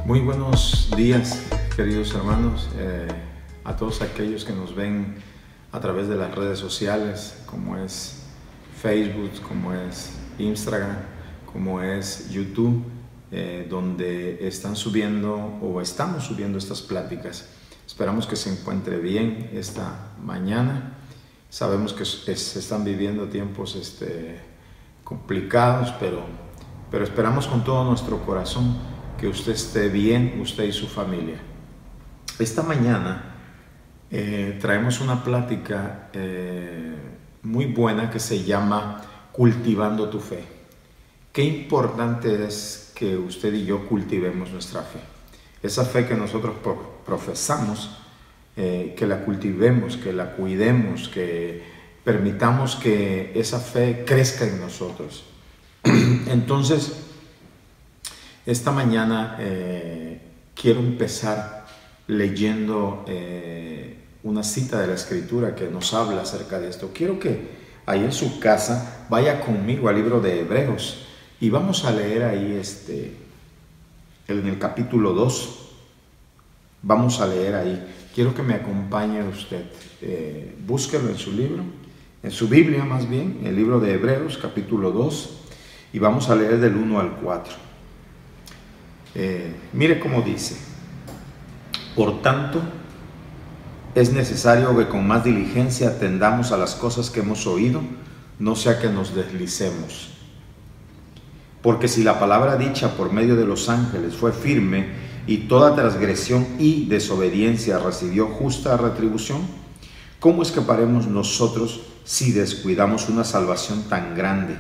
Muy buenos días, queridos hermanos, a todos aquellos que nos ven a través de las redes sociales, como es Facebook, como es Instagram, como es YouTube, donde están subiendo o estamos subiendo estas pláticas. Esperamos que se encuentre bien esta mañana. Sabemos que se están viviendo tiempos complicados, pero esperamos con todo nuestro corazón que usted esté bien, usted y su familia. Esta mañana traemos una plática muy buena que se llama Cultivando tu Fe. Qué importante es que usted y yo cultivemos nuestra fe. Esa fe que nosotros profesamos, que la cultivemos, que la cuidemos, que permitamos que esa fe crezca en nosotros. Entonces, esta mañana quiero empezar leyendo una cita de la Escritura que nos habla acerca de esto. Quiero que ahí en su casa vaya conmigo al libro de Hebreos y vamos a leer ahí en el capítulo 2. Vamos a leer ahí. Quiero que me acompañe usted. Búsquelo en su libro, en su Biblia más bien, el libro de Hebreos, capítulo 2, y vamos a leer del 1 al 4. Mire cómo dice: por tanto, es necesario que con más diligencia atendamos a las cosas que hemos oído, no sea que nos deslicemos. Porque si la palabra dicha por medio de los ángeles fue firme, y toda transgresión y desobediencia recibió justa retribución, ¿cómo escaparemos nosotros si descuidamos una salvación tan grande,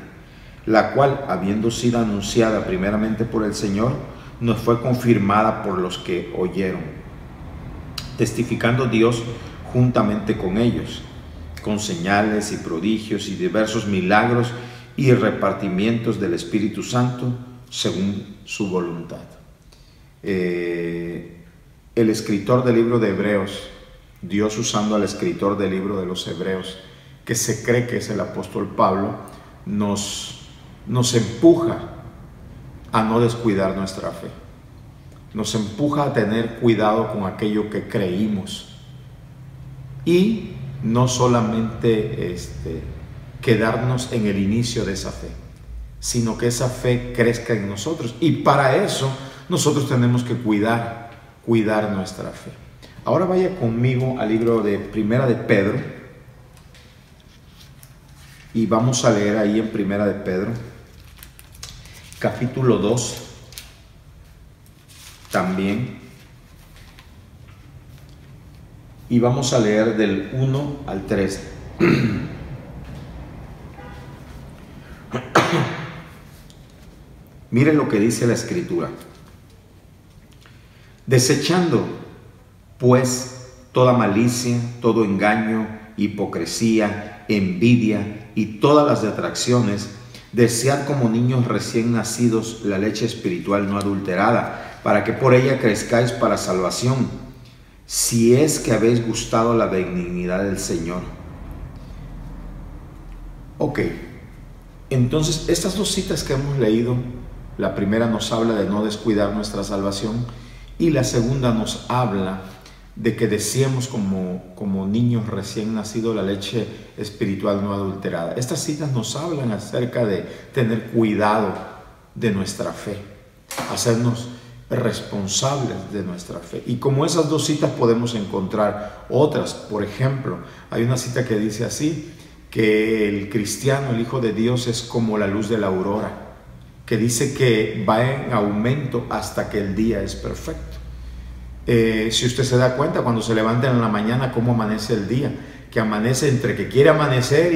la cual, habiendo sido anunciada primeramente por el Señor, nos fue confirmada por los que oyeron, testificando Dios juntamente con ellos, con señales y prodigios y diversos milagros y repartimientos del Espíritu Santo según su voluntad? El escritor del libro de Hebreos, Dios usando al escritor del libro de los Hebreos, que se cree que es el apóstol Pablo, nos empuja a no descuidar nuestra fe. Nos empuja a tener cuidado con aquello que creímos y no solamente quedarnos en el inicio de esa fe, sino que esa fe crezca en nosotros, y para eso nosotros tenemos que cuidar nuestra fe. Ahora vaya conmigo al libro de Primera de Pedro y vamos a leer ahí en Primera de Pedro, capítulo 2 también, y vamos a leer del 1 al 3. Miren lo que dice la Escritura: desechando pues toda malicia, todo engaño, hipocresía, envidia y todas las detracciones, desead como niños recién nacidos la leche espiritual no adulterada, para que por ella crezcáis para salvación, si es que habéis gustado la benignidad del Señor. Ok, entonces estas dos citas que hemos leído, la primera nos habla de no descuidar nuestra salvación y la segunda nos habla de que deseemos como niños recién nacidos la leche espiritual no adulterada. Estas citas nos hablan acerca de tener cuidado de nuestra fe, hacernos responsables de nuestra fe. Y como esas dos citas podemos encontrar otras. Por ejemplo, hay una cita que dice así, que el cristiano, el Hijo de Dios, es como la luz de la aurora, que dice que va en aumento hasta que el día es perfecto. Si usted se da cuenta, cuando se levanta en la mañana, cómo amanece el día, que amanece entre que quiere amanecer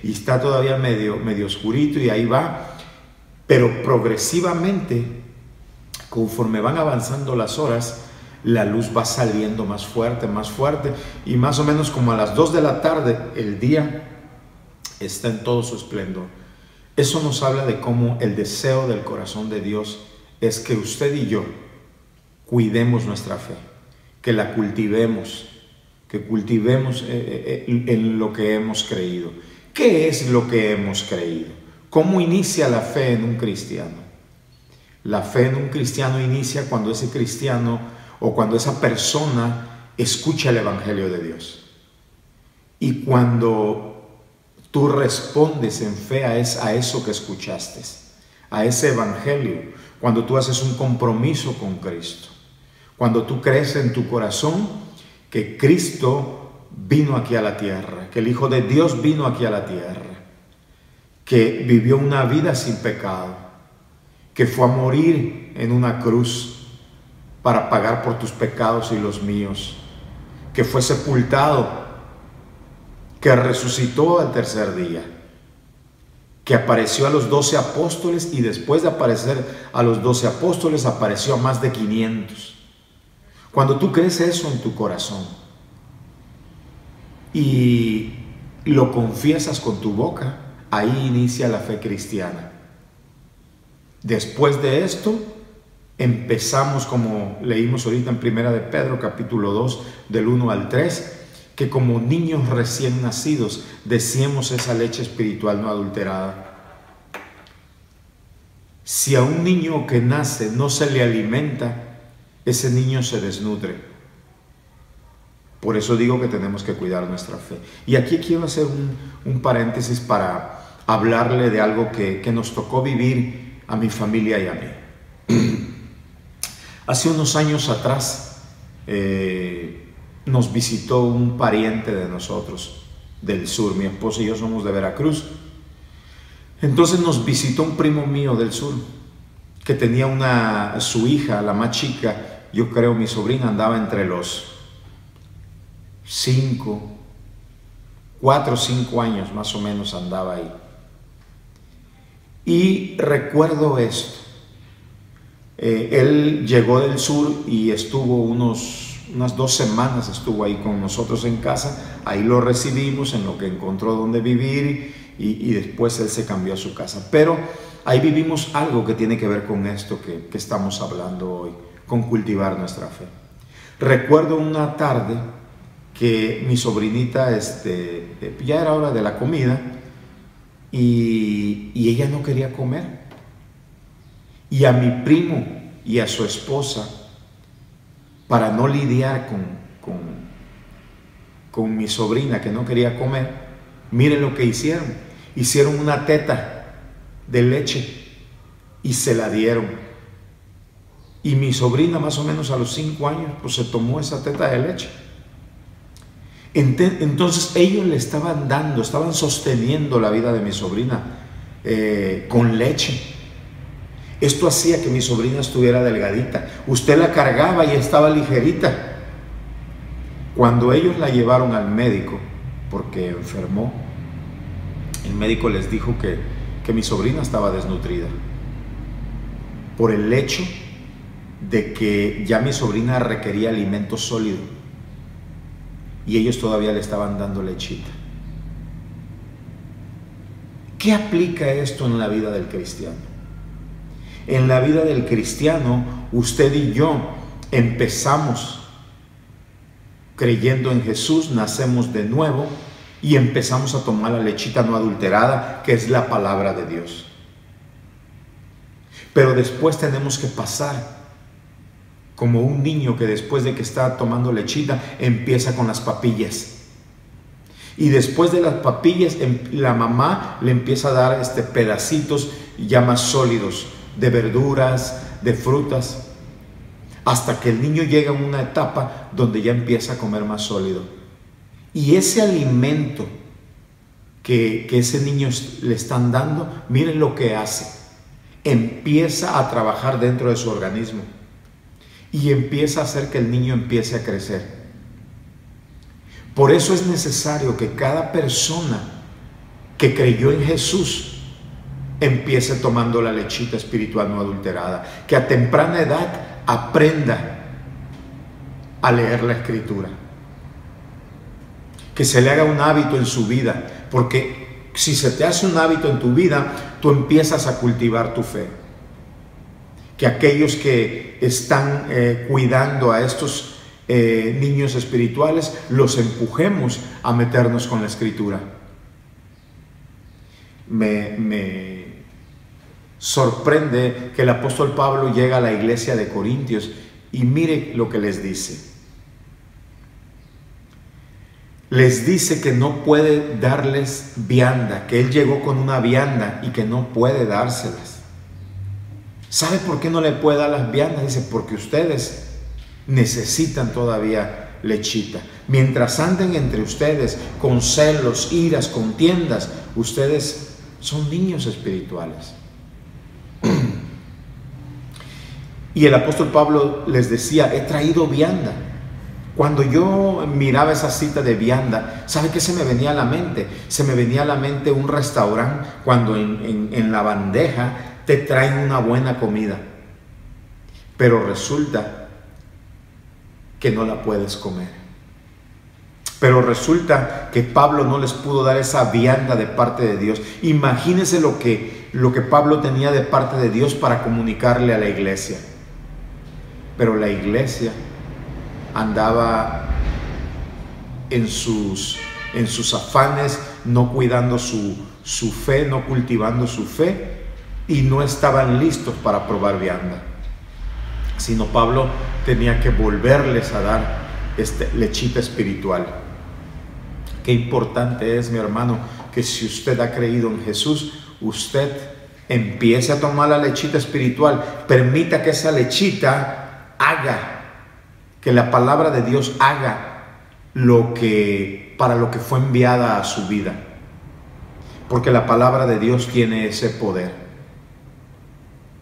y está todavía medio oscurito, y ahí va, pero progresivamente, conforme van avanzando las horas, la luz va saliendo más fuerte, y más o menos como a las 2 de la tarde, el día está en todo su esplendor. Eso nos habla de cómo el deseo del corazón de Dios es que usted y yo cuidemos nuestra fe, que la cultivemos, en lo que hemos creído. ¿Qué es lo que hemos creído? ¿Cómo inicia la fe en un cristiano? La fe en un cristiano inicia cuando ese cristiano o cuando esa persona escucha el Evangelio de Dios. Y cuando tú respondes en fe a eso que escuchaste, a ese Evangelio, cuando tú haces un compromiso con Cristo, cuando tú crees en tu corazón que Cristo vino aquí a la tierra, que el Hijo de Dios vino aquí a la tierra, que vivió una vida sin pecado, que fue a morir en una cruz para pagar por tus pecados y los míos, que fue sepultado, que resucitó al tercer día, que apareció a los 12 apóstoles y después de aparecer a los 12 apóstoles apareció a más de 500. Cuando tú crees eso en tu corazón y lo confiesas con tu boca, ahí inicia la fe cristiana. Después de esto, empezamos, como leímos ahorita en Primera de Pedro, capítulo 2, del 1 al 3, que como niños recién nacidos deseemos esa leche espiritual no adulterada. Si a un niño que nace no se le alimenta, ese niño se desnutre. Por eso digo que tenemos que cuidar nuestra fe. Y aquí quiero hacer un paréntesis para hablarle de algo que nos tocó vivir a mi familia y a mí. Hace unos años atrás nos visitó un pariente de nosotros del sur. Mi esposa y yo somos de Veracruz. Entonces nos visitó un primo mío del sur que tenía su hija, la más chica, yo creo mi sobrina andaba entre los 4 o 5 años más o menos andaba ahí. Y recuerdo esto. Él llegó del sur y estuvo unas 2 semanas estuvo ahí con nosotros en casa. Ahí lo recibimos en lo que encontró donde vivir y después él se cambió a su casa. Pero ahí vivimos algo que tiene que ver con esto que estamos hablando hoy, con cultivar nuestra fe. Recuerdo una tarde que mi sobrinita, ya era hora de la comida y ella no quería comer. Y a mi primo y a su esposa, para no lidiar con mi sobrina que no quería comer, miren lo que hicieron. Hicieron una teta de leche y se la dieron. Y mi sobrina, más o menos a los 5 años, pues se tomó esa teta de leche. Entonces ellos le estaban sosteniendo la vida de mi sobrina con leche. Esto hacía que mi sobrina estuviera delgadita. Usted la cargaba y estaba ligerita. Cuando ellos la llevaron al médico, porque enfermó, el médico les dijo que mi sobrina estaba desnutrida por el hecho de que ya mi sobrina requería alimento sólido y ellos todavía le estaban dando lechita. ¿Qué aplica esto en la vida del cristiano? En la vida del cristiano, usted y yo empezamos creyendo en Jesús, nacemos de nuevo y empezamos a tomar la lechita no adulterada, que es la palabra de Dios. Pero después tenemos que pasar como un niño que después de que está tomando lechita empieza con las papillas. Y después de las papillas la mamá le empieza a dar pedacitos ya más sólidos de verduras, de frutas, hasta que el niño llega a una etapa donde ya empieza a comer más sólido. Y ese alimento que ese niño le están dando, miren lo que hace. Empieza a trabajar dentro de su organismo y empieza a hacer que el niño empiece a crecer. Por eso es necesario que cada persona que creyó en Jesús empiece tomando la lechita espiritual no adulterada, que a temprana edad aprenda a leer la Escritura, que se le haga un hábito en su vida, porque si se te hace un hábito en tu vida, tú empiezas a cultivar tu fe. Que aquellos que están cuidando a estos niños espirituales, los empujemos a meternos con la Escritura. Sorprende que el apóstol Pablo llega a la iglesia de Corintios y mire lo que les dice. Les dice que no puede darles vianda, que él llegó con una vianda y que no puede dárselas. ¿Sabe por qué no le puede dar las viandas? Dice, porque ustedes necesitan todavía lechita. Mientras anden entre ustedes con celos, iras, contiendas, ustedes son niños espirituales. Y el apóstol Pablo les decía, he traído vianda. Cuando yo miraba esa cita de vianda, ¿sabe qué se me venía a la mente? Se me venía a la mente un restaurante cuando en la bandeja te traen una buena comida, pero resulta que no la puedes comer. Pero resulta que Pablo no les pudo dar esa vianda de parte de Dios. Imagínense lo que Pablo tenía de parte de Dios para comunicarle a la iglesia. Pero la iglesia andaba en sus afanes, no cuidando su fe, no cultivando su fe, y no estaban listos para probar vianda. Sino Pablo tenía que volverles a dar lechita espiritual. Qué importante es, mi hermano, que si usted ha creído en Jesús, usted empiece a tomar la lechita espiritual. Permita que esa lechita haga, que la palabra de Dios haga para lo que fue enviada a su vida. Porque la palabra de Dios tiene ese poder.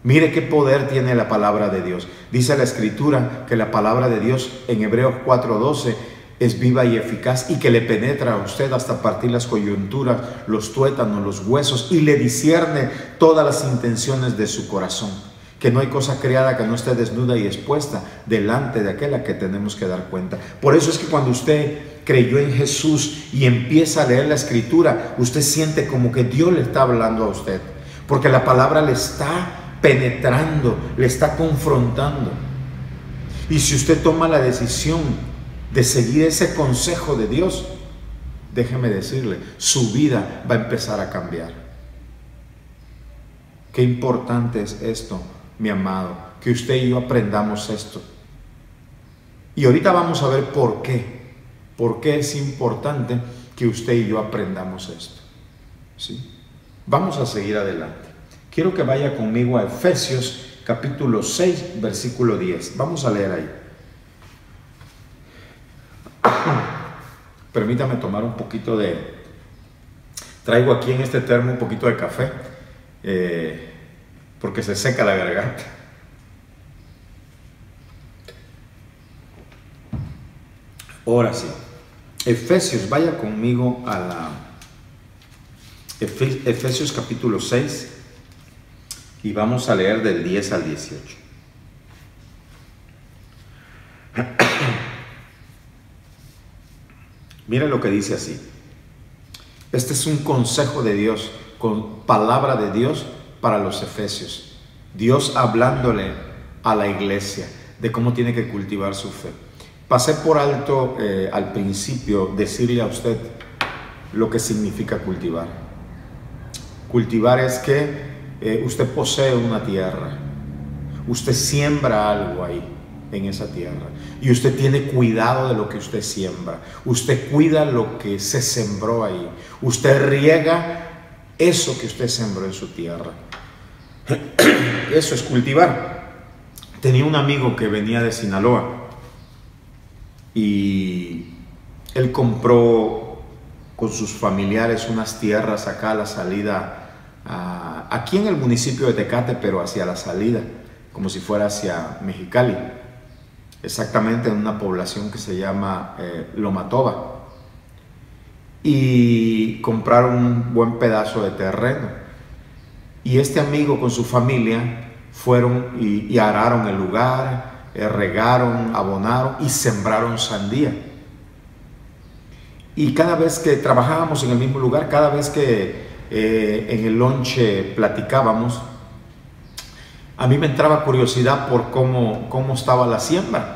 Mire qué poder tiene la palabra de Dios. Dice la Escritura que la palabra de Dios en Hebreos 4:12 es viva y eficaz y que le penetra a usted hasta partir las coyunturas, los tuétanos, los huesos, y le discierne todas las intenciones de su corazón. Que no hay cosa creada que no esté desnuda y expuesta delante de aquella que tenemos que dar cuenta. Por eso es que cuando usted creyó en Jesús y empieza a leer la Escritura, usted siente como que Dios le está hablando a usted, porque la palabra le está penetrando, le está confrontando. Y si usted toma la decisión de seguir ese consejo de Dios, déjeme decirle, su vida va a empezar a cambiar. Qué importante es esto, mi amado, que usted y yo aprendamos esto. Y ahorita vamos a ver por qué es importante que usted y yo aprendamos esto. ¿Sí? Vamos a seguir adelante. Quiero que vaya conmigo a Efesios capítulo 6, versículo 10. Vamos a leer ahí. Permítame tomar un poquito traigo aquí en este termo un poquito de café, porque se seca la garganta. Ahora sí, Efesios, vaya conmigo a Efesios capítulo 6 y vamos a leer del 10 al 18. Mire lo que dice así. Este es un consejo de Dios, con palabra de Dios para los efesios. Dios hablándole a la iglesia de cómo tiene que cultivar su fe. Pasé por alto al principio decirle a usted lo que significa cultivar. Cultivar es que usted posee una tierra, usted siembra algo ahí en esa tierra y usted tiene cuidado de lo que usted siembra, usted cuida lo que se sembró ahí, usted riega eso que usted sembró en su tierra. Eso es cultivar. Tenía un amigo que venía de Sinaloa y él compró con sus familiares unas tierras acá a la salida, aquí en el municipio de Tecate, pero hacia la salida, como si fuera hacia Mexicali, exactamente en una población que se llama Lomatoba, y compraron un buen pedazo de terreno. Y este amigo con su familia fueron y araron el lugar, regaron, abonaron y sembraron sandía. Y cada vez que trabajábamos en el mismo lugar, cada vez que en el lonche platicábamos, a mí me entraba curiosidad por cómo estaba la siembra.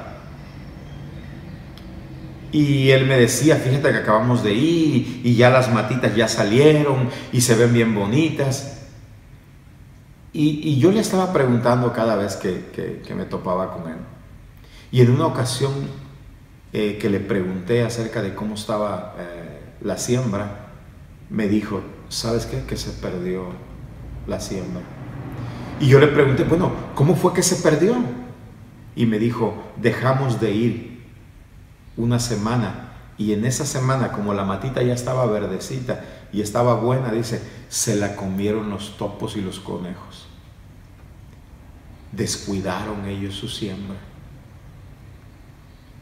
Y él me decía, fíjate que acabamos de ir y ya las matitas ya salieron y se ven bien bonitas. Y yo le estaba preguntando cada vez que me topaba con él. Y en una ocasión que le pregunté acerca de cómo estaba la siembra, me dijo, ¿sabes qué? Que se perdió la siembra. Y yo le pregunté, bueno, ¿cómo fue que se perdió? Y me dijo, dejamos de ir una semana. Y en esa semana, como la matita ya estaba verdecita y estaba buena, dice, se la comieron los topos y los conejos. Descuidaron ellos su siembra.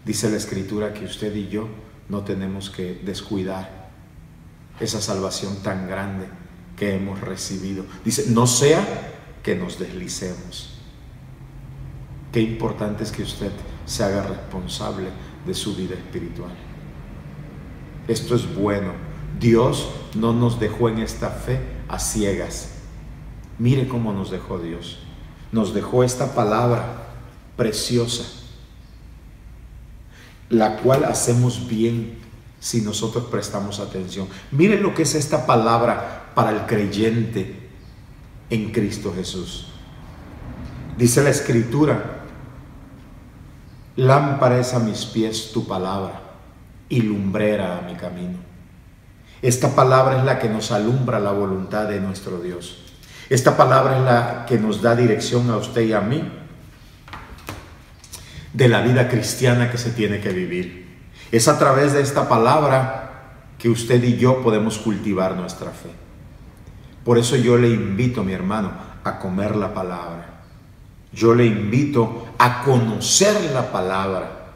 Dice la Escritura que usted y yo no tenemos que descuidar esa salvación tan grande que hemos recibido. Dice, no sea que nos deslicemos. Qué importante es que usted se haga responsable de su vida espiritual. Esto es bueno. Dios no nos dejó en esta fe a ciegas. Mire cómo nos dejó Dios. Nos dejó esta palabra preciosa, la cual hacemos bien si nosotros prestamos atención. Mire lo que es esta palabra para el creyente en Cristo Jesús. Dice la Escritura, lámpara es a mis pies tu palabra y lumbrera a mi camino. Esta palabra es la que nos alumbra la voluntad de nuestro Dios. Esta palabra es la que nos da dirección a usted y a mí de la vida cristiana que se tiene que vivir. Es a través de esta palabra que usted y yo podemos cultivar nuestra fe. Por eso yo le invito, mi hermano, a comer la palabra. Yo le invito a conocer la palabra.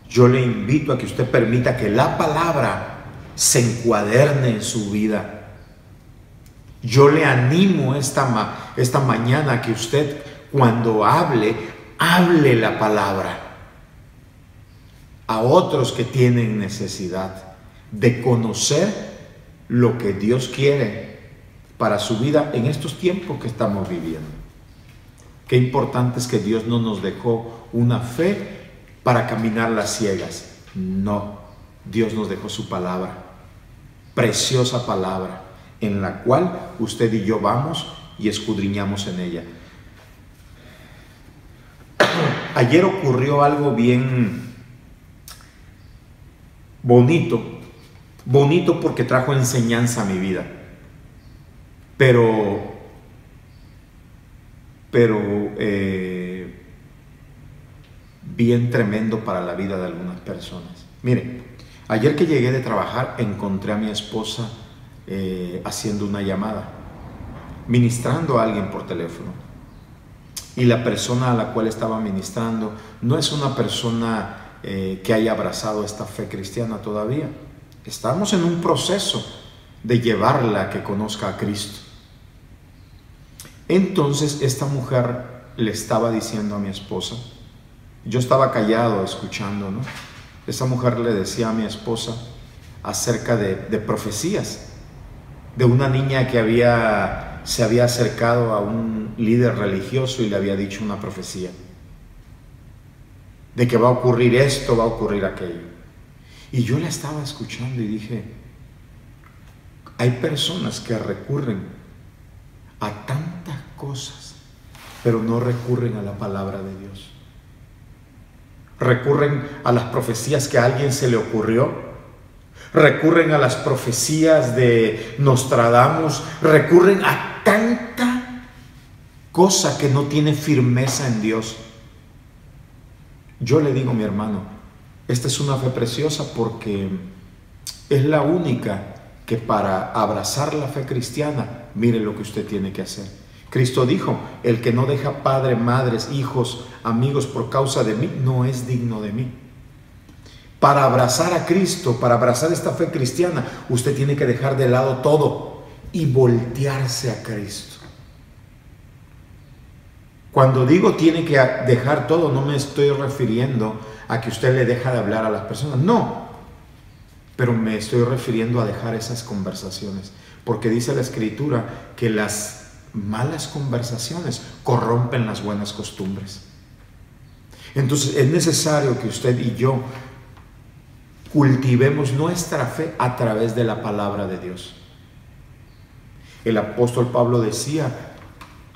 Yo le invito a que usted permita que la palabra se encuaderne en su vida. Yo le animo esta mañana a que usted, cuando hable la palabra a otros que tienen necesidad de conocer lo que Dios quiere para su vida en estos tiempos que estamos viviendo. Qué importante es que Dios no nos dejó una fe para caminar las ciegas. No, Dios nos dejó su palabra, preciosa palabra, en la cual usted y yo vamos y escudriñamos en ella. Ayer ocurrió algo bien bonito porque trajo enseñanza a mi vida, pero bien tremendo para la vida de algunas personas. Mire, ayer que llegué de trabajar encontré a mi esposa haciendo una llamada, ministrando a alguien por teléfono, y la persona a la cual estaba ministrando no es una persona que haya abrazado esta fe cristiana todavía. Estamos en un proceso de llevarla a que conozca a Cristo. Entonces esta mujer le estaba diciendo a mi esposa, yo estaba callado escuchando, ¿no? Esa mujer le decía a mi esposa acerca de profecías, de una niña que se había acercado a un líder religioso y le había dicho una profecía de que va a ocurrir esto, va a ocurrir aquello. Y yo la estaba escuchando y dije, hay personas que recurren a tantas cosas, pero no recurren a la palabra de Dios. Recurren a las profecías que a alguien se le ocurrió, recurren a las profecías de Nostradamus, recurren a tanta cosa que no tiene firmeza en Dios. Yo le digo, mi hermano, esta es una fe preciosa porque es la única que para abrazar la fe cristiana, mire lo que usted tiene que hacer. Cristo dijo, el que no deja padre, madres, hijos, amigos por causa de mí, no es digno de mí. Para abrazar a Cristo, para abrazar esta fe cristiana, usted tiene que dejar de lado todo y voltearse a Cristo. Cuando digo tiene que dejar todo, no me estoy refiriendo a que usted le deja de hablar a las personas, no, pero me estoy refiriendo a dejar esas conversaciones, porque dice la Escritura que las malas conversaciones corrompen las buenas costumbres. Entonces es necesario que usted y yo cultivemos nuestra fe a través de la palabra de Dios. El apóstol Pablo decía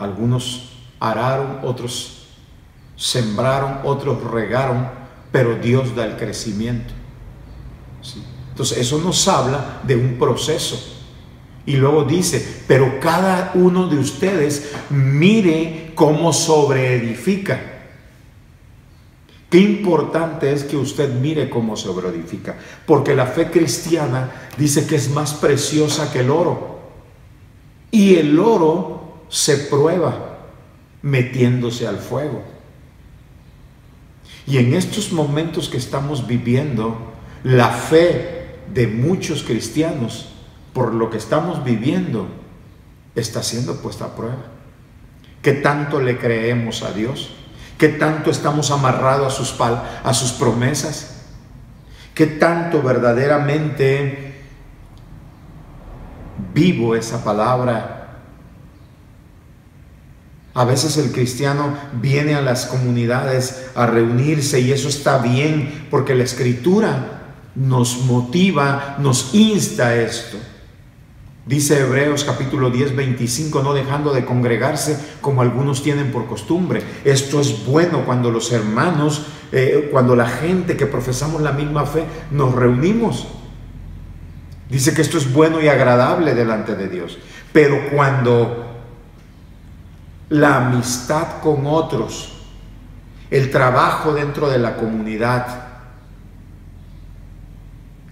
Algunos araron, otros sembraron, otros regaron, pero Dios da el crecimiento. ¿Sí? Entonces eso nos habla de un proceso. Y luego dice, pero cada uno de ustedes mire cómo sobreedifica. Qué importante es que usted mire cómo sobreedifica, porque la fe cristiana dice que es más preciosa que el oro. Y el oro se prueba metiéndose al fuego. Y en estos momentos que estamos viviendo, la fe de muchos cristianos, por lo que estamos viviendo, está siendo puesta a prueba. ¿Qué tanto le creemos a Dios? ¿Qué tanto estamos amarrados a sus promesas? ¿Qué tanto verdaderamente vivo esa palabra? A veces el cristiano viene a las comunidades a reunirse y eso está bien porque la Escritura nos motiva, nos insta a esto. Dice Hebreos capítulo 10, 25, no dejando de congregarse como algunos tienen por costumbre. Esto es bueno cuando los hermanos, cuando la gente que profesamos la misma fe nos reunimos. Dice que esto es bueno y agradable delante de Dios. Pero cuando la amistad con otros, el trabajo dentro de la comunidad,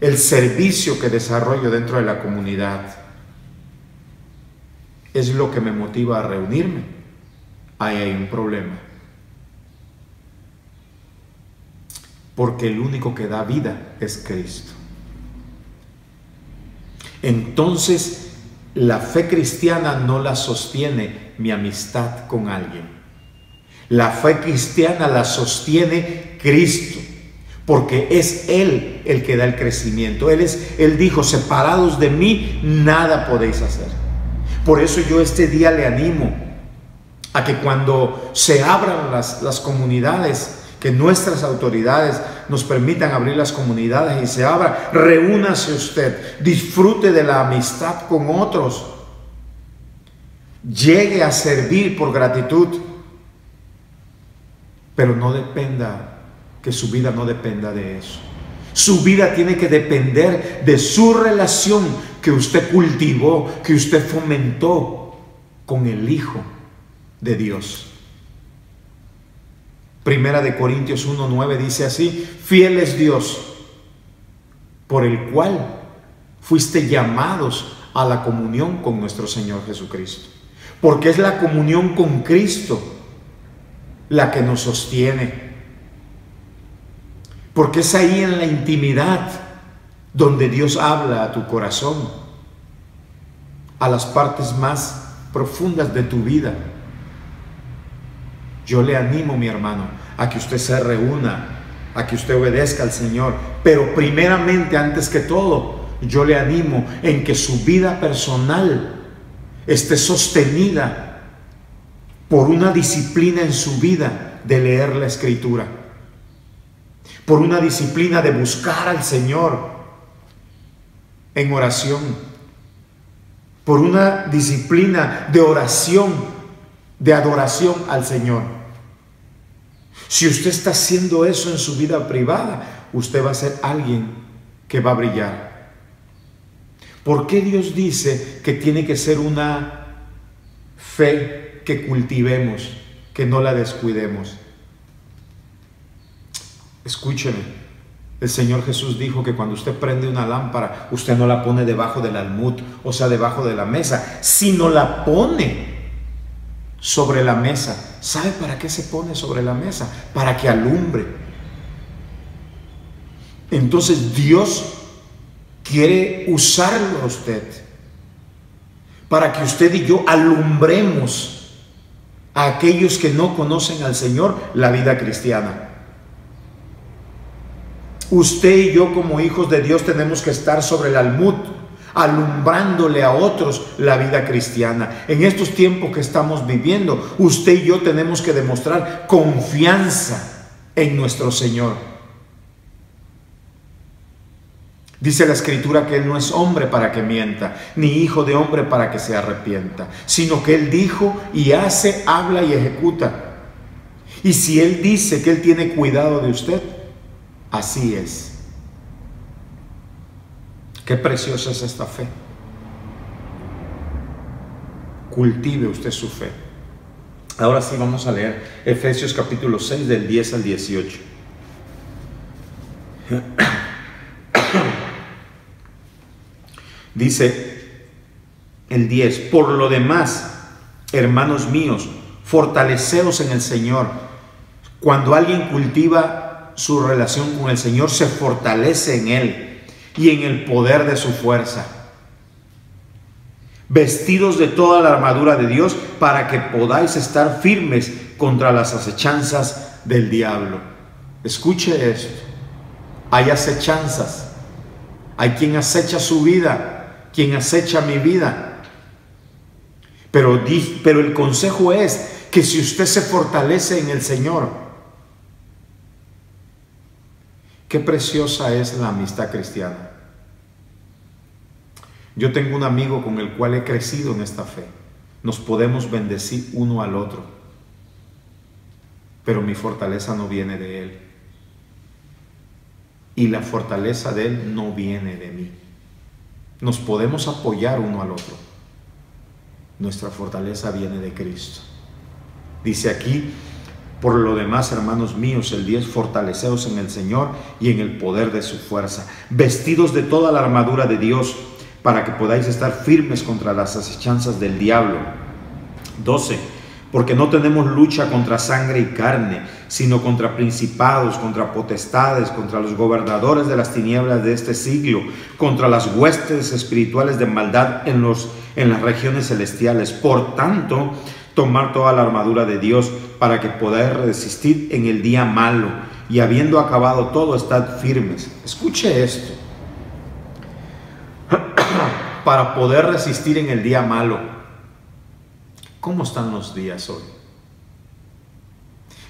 el servicio que desarrollo dentro de la comunidad, es lo que me motiva a reunirme, ahí hay un problema. Porque el único que da vida es Cristo. Entonces, la fe cristiana no la sostiene mi amistad con alguien. La fe cristiana la sostiene Cristo, porque es Él el que da el crecimiento. Él dijo, separados de mí, nada podéis hacer. Por eso yo este día le animo a que cuando se abran las comunidades, que nuestras autoridades nos permitan abrir las comunidades y se abra, reúnase usted, disfrute de la amistad con otros, llegue a servir por gratitud, pero no dependa, que su vida no dependa de eso. Su vida tiene que depender de su relación que usted cultivó, que usted fomentó con el Hijo de Dios. Primera de Corintios 1:9 dice así: fiel es Dios, por el cual fuiste llamados a la comunión con nuestro Señor Jesucristo. Porque es la comunión con Cristo la que nos sostiene. Porque es ahí en la intimidad donde Dios habla a tu corazón, a las partes más profundas de tu vida. Yo le animo, mi hermano, a que usted se reúna, a que usted obedezca al Señor. Pero primeramente, antes que todo, yo le animo en que su vida personal esté sostenida por una disciplina en su vida de leer la Escritura, por una disciplina de buscar al Señor en oración, por una disciplina de oración, de adoración al Señor. Si usted está haciendo eso en su vida privada, usted va a ser alguien que va a brillar. ¿Por qué Dios dice que tiene que ser una fe que cultivemos, que no la descuidemos? Escúcheme, el Señor Jesús dijo que cuando usted prende una lámpara, usted no la pone debajo del almud, o sea, debajo de la mesa, sino la pone sobre la mesa. ¿Sabe para qué se pone sobre la mesa? Para que alumbre. Entonces Dios quiere usarlo a usted para que usted y yo alumbremos a aquellos que no conocen al Señor la vida cristiana. Usted y yo, como hijos de Dios, tenemos que estar sobre el almud, alumbrándole a otros la vida cristiana. En estos tiempos que estamos viviendo, usted y yo tenemos que demostrar confianza en nuestro Señor. Dice la Escritura que Él no es hombre para que mienta, ni hijo de hombre para que se arrepienta, sino que Él dijo y hace, habla y ejecuta. Y si Él dice que Él tiene cuidado de usted, así es. Qué preciosa es esta fe. Cultive usted su fe. Ahora sí vamos a leer Efesios capítulo 6 del 10 al 18. Dice el 10: por lo demás, hermanos míos, fortaleceos en el Señor. Cuando alguien cultiva su relación con el Señor, se fortalece en Él y en el poder de su fuerza. Vestidos de toda la armadura de Dios para que podáis estar firmes contra las acechanzas del diablo. Escuche esto. Hay acechanzas. Hay quien acecha su vida, quien acecha mi vida. Pero el consejo es que si usted se fortalece en el Señor, qué preciosa es la amistad cristiana. Yo tengo un amigo con el cual he crecido en esta fe. Nos podemos bendecir uno al otro, pero mi fortaleza no viene de él. Y la fortaleza de él no viene de mí. Nos podemos apoyar uno al otro. Nuestra fortaleza viene de Cristo. Dice aquí: por lo demás, hermanos míos, el 10, fortaleceos en el Señor y en el poder de su fuerza, vestidos de toda la armadura de Dios, para que podáis estar firmes contra las acechanzas del diablo. 12. Porque no tenemos lucha contra sangre y carne, sino contra principados, contra potestades, contra los gobernadores de las tinieblas de este siglo, contra las huestes espirituales de maldad en las regiones celestiales. Por tanto, tomar toda la armadura de Dios para que podáis resistir en el día malo, y habiendo acabado todo, estad firmes. Escuche esto. Para poder resistir en el día malo. ¿Cómo están los días hoy?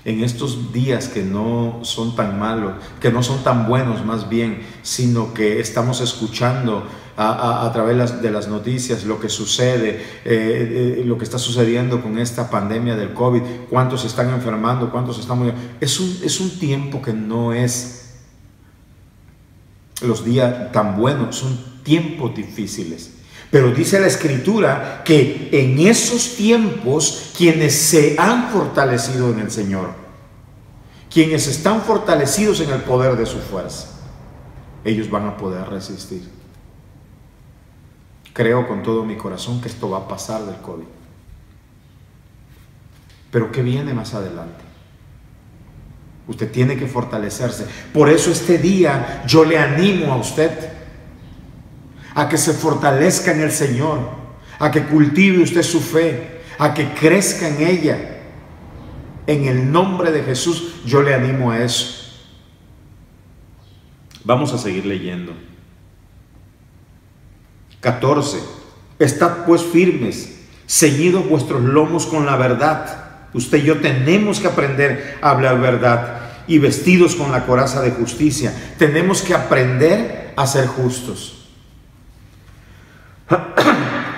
En estos días que no son tan malos, que no son tan buenos más bien, sino que estamos escuchando a través de las noticias lo que sucede, lo que está sucediendo con esta pandemia del COVID, cuántos están enfermando, cuántos están muriendo. Es un tiempo que no es los días tan buenos, son tiempos difíciles. Pero dice la Escritura que en esos tiempos, quienes se han fortalecido en el Señor, quienes están fortalecidos en el poder de su fuerza, ellos van a poder resistir. Creo con todo mi corazón que esto va a pasar del COVID. Pero ¿qué viene más adelante? Usted tiene que fortalecerse. Por eso este día yo le animo a usted a que se fortalezca en el Señor, a que cultive usted su fe, a que crezca en ella. En el nombre de Jesús yo le animo a eso. Vamos a seguir leyendo. 14. Estad pues firmes, ceñidos vuestros lomos con la verdad. Usted y yo tenemos que aprender a hablar verdad, y vestidos con la coraza de justicia. Tenemos que aprender a ser justos.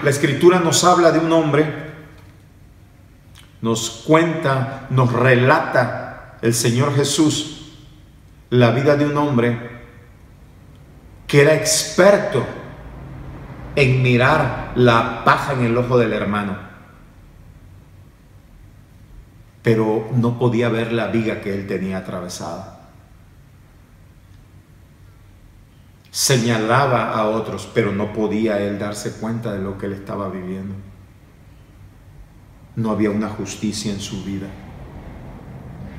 La Escritura nos habla de un hombre, nos cuenta, nos relata el Señor Jesús la vida de un hombre que era experto en mirar la paja en el ojo del hermano, pero no podía ver la viga que él tenía atravesada. Señalaba a otros, pero no podía él darse cuenta de lo que él estaba viviendo. No había una justicia en su vida.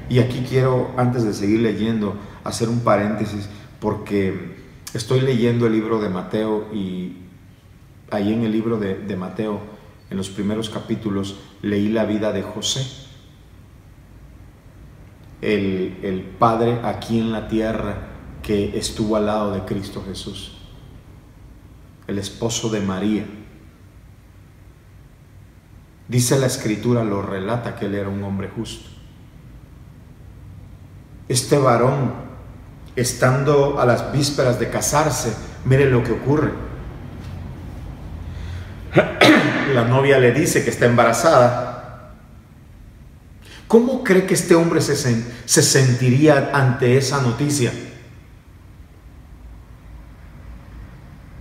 Y aquí quiero, antes de seguir leyendo, hacer un paréntesis, porque estoy leyendo el libro de Mateo, y ahí en el libro de Mateo, en los primeros capítulos, leí la vida de José, el padre aquí en la tierra que estuvo al lado de Cristo Jesús, el esposo de María. Dice la Escritura, lo relata, que él era un hombre justo. Este varón, estando a las vísperas de casarse, Mire lo que ocurre. La novia le dice que está embarazada. ¿Cómo cree que este hombre se sentiría ante esa noticia?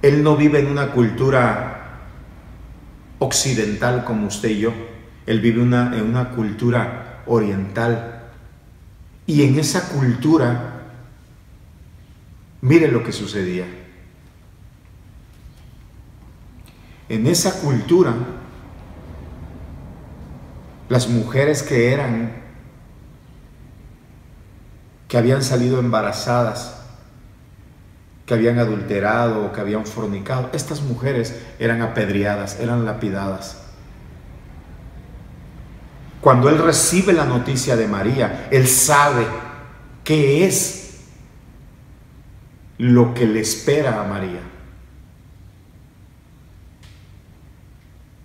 Él no vive en una cultura occidental como usted y yo. Él vive en una cultura oriental. Y en esa cultura, mire lo que sucedía. En esa cultura, las mujeres que habían salido embarazadas, que habían adulterado o que habían fornicado, estas mujeres eran apedreadas, eran lapidadas. Cuando él recibe la noticia de María, él sabe qué es lo que le espera a María.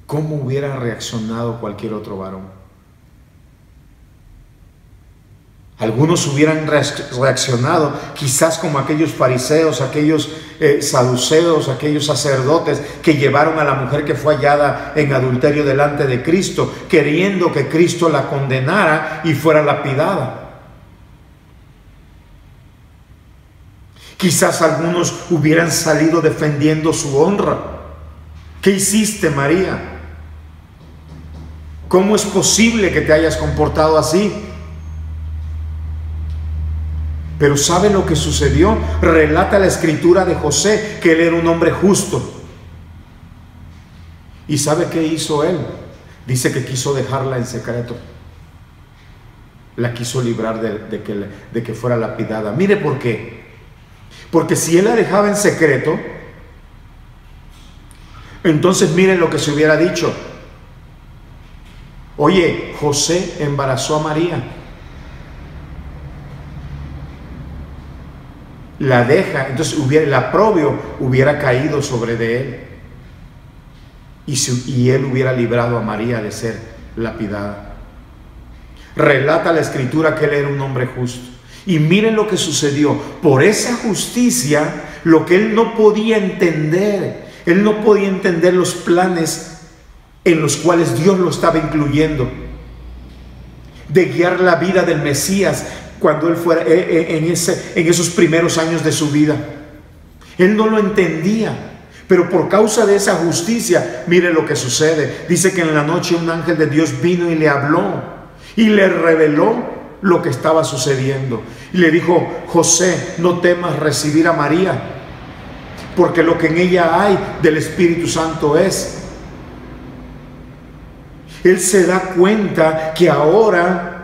¿Cómo hubiera reaccionado cualquier otro varón? Algunos hubieran reaccionado quizás como aquellos fariseos, aquellos saduceos, aquellos sacerdotes que llevaron a la mujer que fue hallada en adulterio delante de Cristo, queriendo que Cristo la condenara y fuera lapidada. Quizás algunos hubieran salido defendiendo su honra. ¿Qué hiciste, María? ¿Cómo es posible que te hayas comportado así? Pero ¿sabe lo que sucedió? Relata la escritura de José que él era un hombre justo. ¿Y sabe qué hizo él? Dice que quiso dejarla en secreto. La quiso librar de que fuera lapidada. Mire por qué. Porque si él la dejaba en secreto, entonces miren lo que se hubiera dicho. Oye, José embarazó a María. La deja, entonces el oprobio hubiera caído sobre de él y él hubiera librado a María de ser lapidada. Relata la escritura que él era un hombre justo. Y miren lo que sucedió. Por esa justicia, lo que él no podía entender los planes en los cuales Dios lo estaba incluyendo, de guiar la vida del Mesías cuando él fuera en esos primeros años de su vida. Él no lo entendía, pero por causa de esa justicia, mire lo que sucede. Dice que en la noche un ángel de Dios vino y le habló y le reveló lo que estaba sucediendo. Y le dijo: José, no temas recibir a María, porque lo que en ella hay del Espíritu Santo es. Él se da cuenta que ahora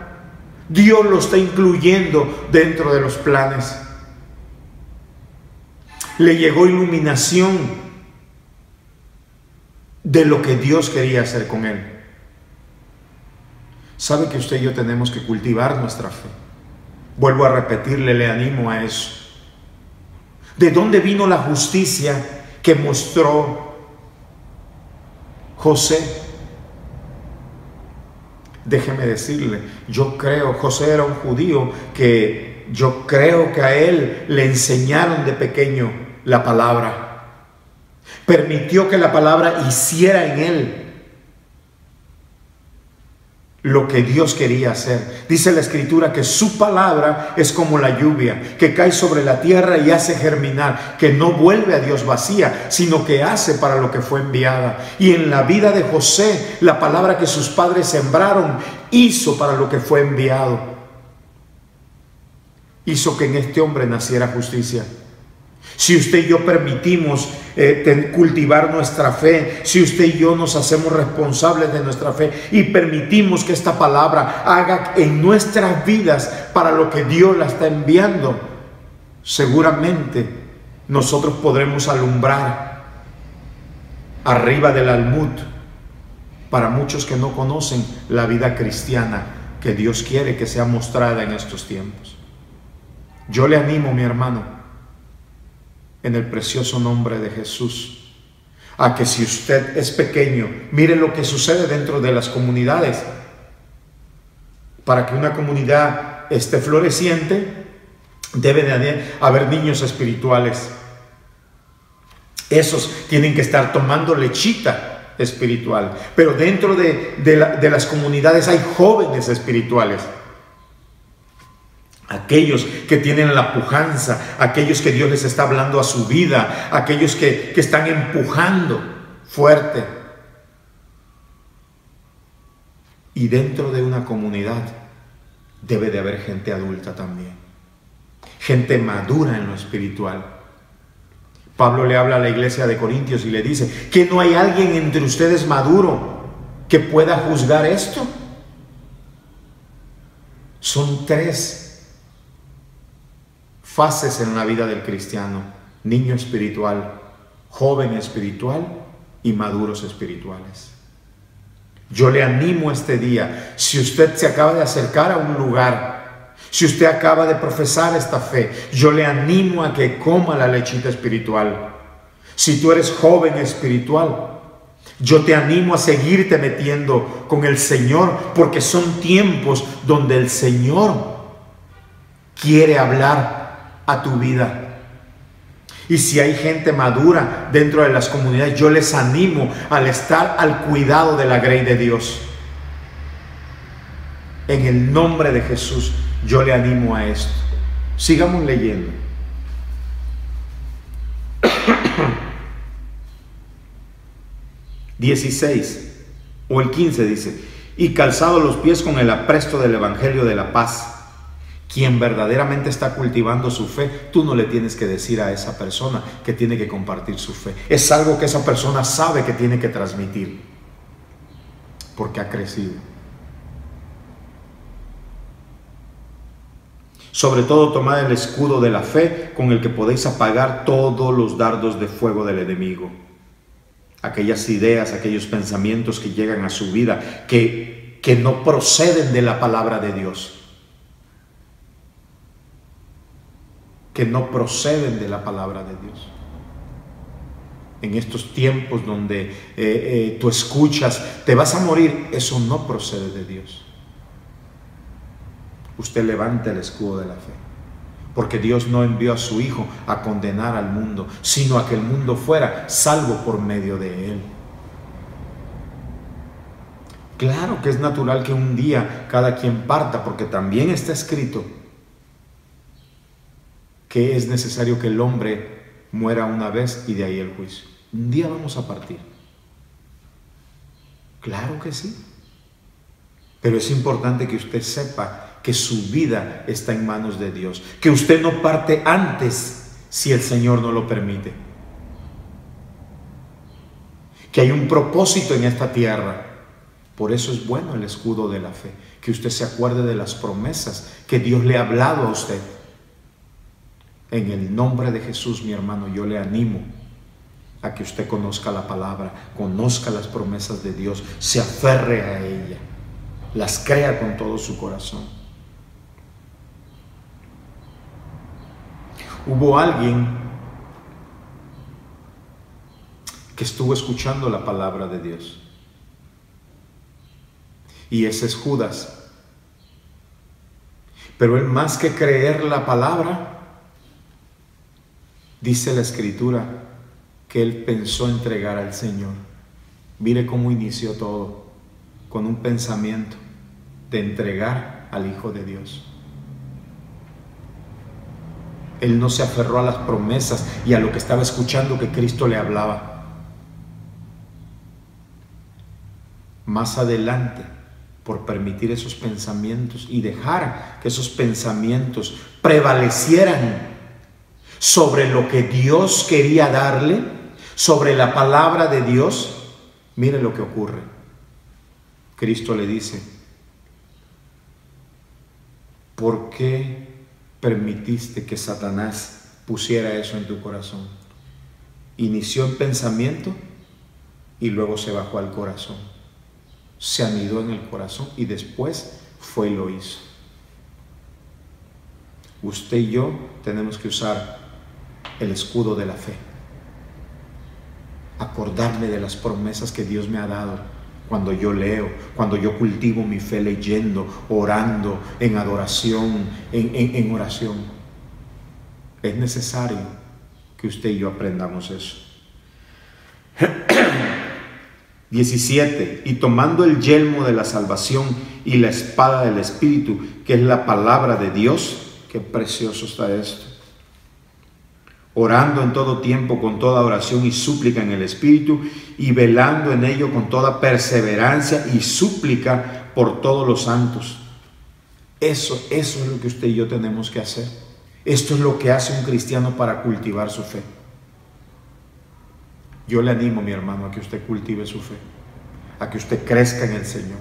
Dios lo está incluyendo dentro de los planes. Le llegó iluminación de lo que Dios quería hacer con él. ¿Sabe que usted y yo tenemos que cultivar nuestra fe? Vuelvo a repetirle, le animo a eso. ¿De dónde vino la justicia que mostró José? Déjeme decirle, José era un judío que yo creo que a él le enseñaron de pequeño la palabra. Permitió que la palabra hiciera en él lo que Dios quería hacer. Dice la escritura que su palabra es como la lluvia, que cae sobre la tierra y hace germinar, que no vuelve a Dios vacía, sino que hace para lo que fue enviada. Y en la vida de José, la palabra que sus padres sembraron, hizo para lo que fue enviado. Hizo que en este hombre naciera justicia. Si usted y yo permitimos cultivar nuestra fe, si usted y yo nos hacemos responsables de nuestra fe y permitimos que esta palabra haga en nuestras vidas para lo que Dios la está enviando, seguramente nosotros podremos alumbrar arriba del almud para muchos que no conocen la vida cristiana que Dios quiere que sea mostrada en estos tiempos. Yo le animo, mi hermano, en el precioso nombre de Jesús, a que si usted es pequeño, mire lo que sucede dentro de las comunidades. Para que una comunidad esté floreciente, debe de haber niños espirituales. Esos tienen que estar tomando lechita espiritual. Pero dentro de las comunidades hay jóvenes espirituales. Aquellos que tienen la pujanza, aquellos que Dios les está hablando a su vida, aquellos que están empujando fuerte. Y dentro de una comunidad debe de haber gente adulta también, gente madura en lo espiritual. Pablo le habla a la iglesia de Corintios y le dice que no hay alguien entre ustedes maduro que pueda juzgar esto. Son 3 fases en la vida del cristiano: niño espiritual, joven espiritual y maduros espirituales. Yo le animo este día, si usted se acaba de acercar a un lugar, si usted acaba de profesar esta fe, yo le animo a que coma la lechita espiritual. Si tú eres joven espiritual, yo te animo a seguirte metiendo con el Señor, porque son tiempos donde el Señor quiere hablar a tu vida. Y si hay gente madura dentro de las comunidades, yo les animo al estar al cuidado de la grey de Dios. En el nombre de Jesús, yo le animo a esto. Sigamos leyendo. el 15 dice: y calzado los pies con el apresto del evangelio de la paz. Quien verdaderamente está cultivando su fe, tú no le tienes que decir a esa persona que tiene que compartir su fe. Es algo que esa persona sabe que tiene que transmitir, porque ha crecido. Sobre todo, tomad el escudo de la fe, con el que podéis apagar todos los dardos de fuego del enemigo. Aquellas ideas, aquellos pensamientos que llegan a su vida, que no proceden de la palabra de Dios. Que no proceden de la palabra de Dios. En estos tiempos donde tú escuchas, te vas a morir, eso no procede de Dios. Usted levanta el escudo de la fe, porque Dios no envió a su Hijo a condenar al mundo, sino a que el mundo fuera salvo por medio de Él. Claro que es natural que un día cada quien parta, porque también está escrito que es necesario que el hombre muera una vez y de ahí el juicio. Un día vamos a partir. Claro que sí. Pero es importante que usted sepa que su vida está en manos de Dios, que usted no parte antes si el Señor no lo permite, que hay un propósito en esta tierra. Por eso es bueno el escudo de la fe, que usted se acuerde de las promesas que Dios le ha hablado a usted. En el nombre de Jesús, mi hermano, yo le animo a que usted conozca la palabra, conozca las promesas de Dios, se aferre a ella, las crea con todo su corazón. Hubo alguien que estuvo escuchando la palabra de Dios, y ese es Judas. Pero él, más que creer la palabra, dice la Escritura que él pensó entregar al Señor. Mire cómo inició todo, con un pensamiento de entregar al Hijo de Dios. Él no se aferró a las promesas y a lo que estaba escuchando que Cristo le hablaba. Más adelante, por permitir esos pensamientos y dejar que esos pensamientos prevalecieran sobre lo que Dios quería darle, sobre la palabra de Dios, mire lo que ocurre. Cristo le dice: ¿por qué permitiste que Satanás pusiera eso en tu corazón? Inició en pensamiento y luego se bajó al corazón, se anidó en el corazón y después fue y lo hizo. Usted y yo tenemos que usar el escudo de la fe, acordarme de las promesas que Dios me ha dado cuando yo leo, cuando yo cultivo mi fe leyendo, orando, en adoración, en oración. Es necesario que usted y yo aprendamos eso. 17. Y tomando el yelmo de la salvación y la espada del Espíritu, que es la palabra de Dios. Qué precioso está esto. Orando en todo tiempo con toda oración y súplica en el Espíritu, y velando en ello con toda perseverancia y súplica por todos los santos. Eso es lo que usted y yo tenemos que hacer. Esto es lo que hace un cristiano para cultivar su fe. Yo le animo, mi hermano, a que usted cultive su fe, a que usted crezca en el Señor.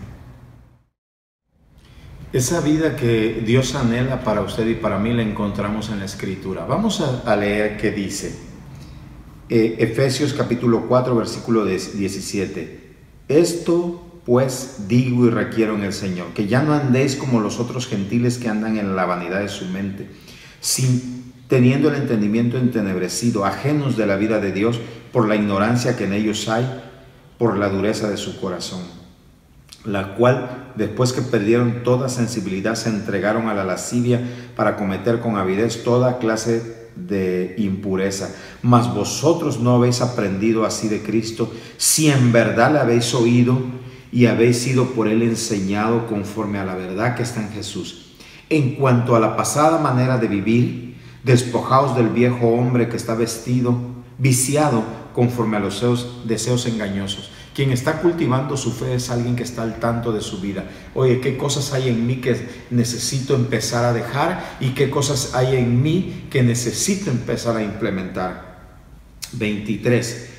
Esa vida que Dios anhela para usted y para mí la encontramos en la Escritura. Vamos a leer qué dice. Efesios capítulo 4, versículo 17. Esto pues digo y requiero en el Señor, que ya no andéis como los otros gentiles que andan en la vanidad de su mente, teniendo el entendimiento entenebrecido, ajenos de la vida de Dios por la ignorancia que en ellos hay, por la dureza de su corazón, la cual, después que perdieron toda sensibilidad, se entregaron a la lascivia para cometer con avidez toda clase de impureza. Mas vosotros no habéis aprendido así de Cristo, si en verdad le habéis oído y habéis sido por él enseñado conforme a la verdad que está en Jesús. En cuanto a la pasada manera de vivir, despojaos del viejo hombre que está viciado conforme a los deseos engañosos. Quien está cultivando su fe es alguien que está al tanto de su vida. Oye, ¿qué cosas hay en mí que necesito empezar a dejar? ¿Y qué cosas hay en mí que necesito empezar a implementar? 23.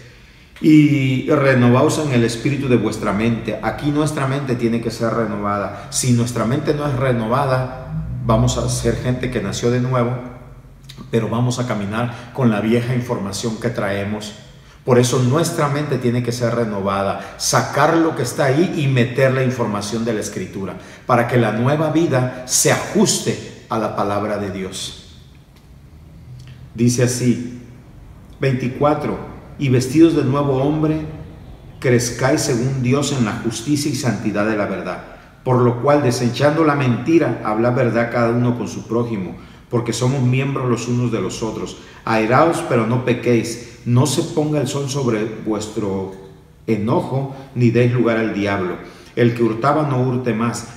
Y renovaos en el espíritu de vuestra mente. Aquí nuestra mente tiene que ser renovada. Si nuestra mente no es renovada, vamos a ser gente que nació de nuevo, pero vamos a caminar con la vieja información que traemos. Por eso nuestra mente tiene que ser renovada, sacar lo que está ahí y meter la información de la Escritura, para que la nueva vida se ajuste a la palabra de Dios. Dice así, 24, y vestidos de nuevo hombre, crezcáis según Dios en la justicia y santidad de la verdad, por lo cual, desechando la mentira, habla verdad cada uno con su prójimo, porque somos miembros los unos de los otros. Airaos, pero no pequéis. No se ponga el sol sobre vuestro enojo, ni deis lugar al diablo. El que hurtaba no hurte más,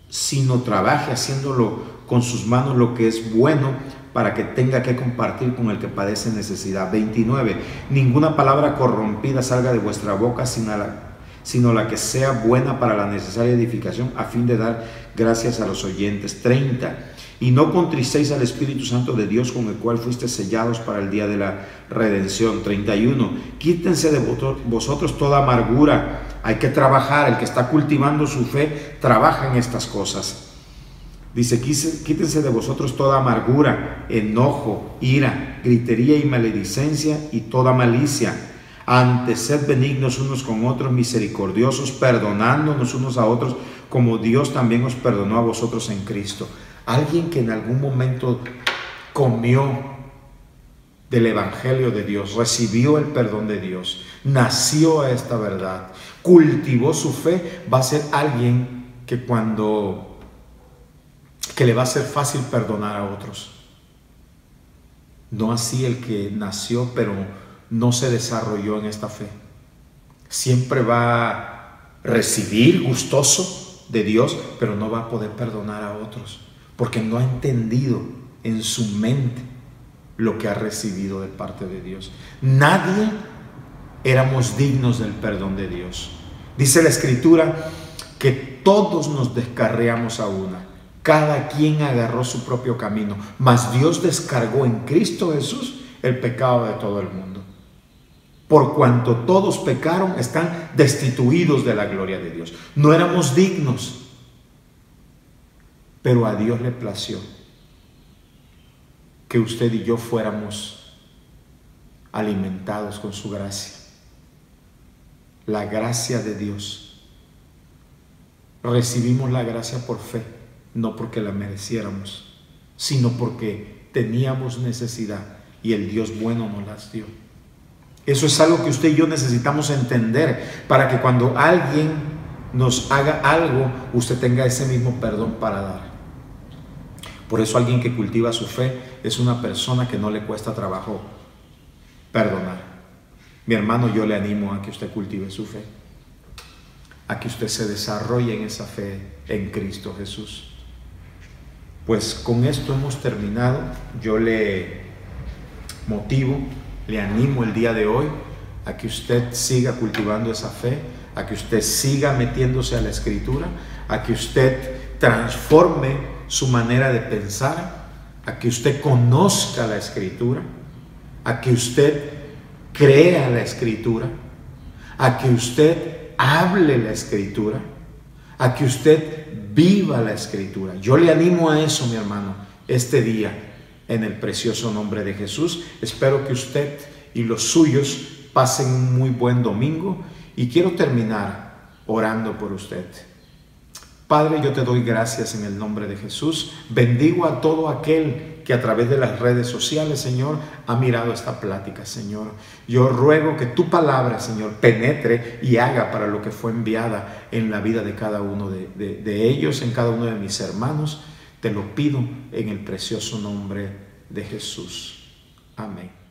sino trabaje haciéndolo con sus manos lo que es bueno, para que tenga que compartir con el que padece necesidad. 29. Ninguna palabra corrompida salga de vuestra boca, sino la que sea buena para la necesaria edificación, a fin de dar gracias a los oyentes. 30. Y no contristéis al Espíritu Santo de Dios, con el cual fuisteis sellados para el día de la redención. 31. Quítense de vosotros toda amargura. Hay que trabajar. El que está cultivando su fe trabaja en estas cosas. Dice, quítense de vosotros toda amargura, enojo, ira, gritería y maledicencia y toda malicia. Antes, sed benignos unos con otros, misericordiosos, perdonándonos unos a otros, como Dios también os perdonó a vosotros en Cristo. Alguien que en algún momento comió del Evangelio de Dios, recibió el perdón de Dios, nació a esta verdad, cultivó su fe, va a ser alguien que le va a ser fácil perdonar a otros. No así el que nació pero no se desarrolló en esta fe. Siempre va a recibir gustoso de Dios, pero no va a poder perdonar a otros, porque no ha entendido en su mente lo que ha recibido de parte de Dios. Nadie éramos dignos del perdón de Dios. Dice la Escritura que todos nos descarriamos a una. Cada quien agarró su propio camino, mas Dios descargó en Cristo Jesús el pecado de todo el mundo. Por cuanto todos pecaron, están destituidos de la gloria de Dios. No éramos dignos, pero a Dios le plació que usted y yo fuéramos alimentados con su gracia. La gracia de Dios. Recibimos la gracia por fe, no porque la mereciéramos, sino porque teníamos necesidad y el Dios bueno nos las dio. Eso es algo que usted y yo necesitamos entender, para que cuando alguien nos haga algo, usted tenga ese mismo perdón para dar. Por eso alguien que cultiva su fe es una persona que no le cuesta trabajo perdonar. Mi hermano, yo le animo a que usted cultive su fe, a que usted se desarrolle en esa fe en Cristo Jesús. Pues con esto hemos terminado. Yo le motivo, le animo el día de hoy a que usted siga cultivando esa fe, a que usted siga metiéndose a la Escritura, a que usted transforme su manera de pensar, a que usted conozca la Escritura, a que usted crea la Escritura, a que usted hable la Escritura, a que usted viva la Escritura. Yo le animo a eso, mi hermano, este día, en el precioso nombre de Jesús. Espero que usted y los suyos pasen un muy buen domingo, y quiero terminar orando por usted. Padre, yo te doy gracias en el nombre de Jesús. Bendigo a todo aquel que a través de las redes sociales, Señor, ha mirado esta plática, Señor. Yo ruego que tu palabra, Señor, penetre y haga para lo que fue enviada en la vida de cada uno de ellos, en cada uno de mis hermanos. Te lo pido en el precioso nombre de Jesús. Amén.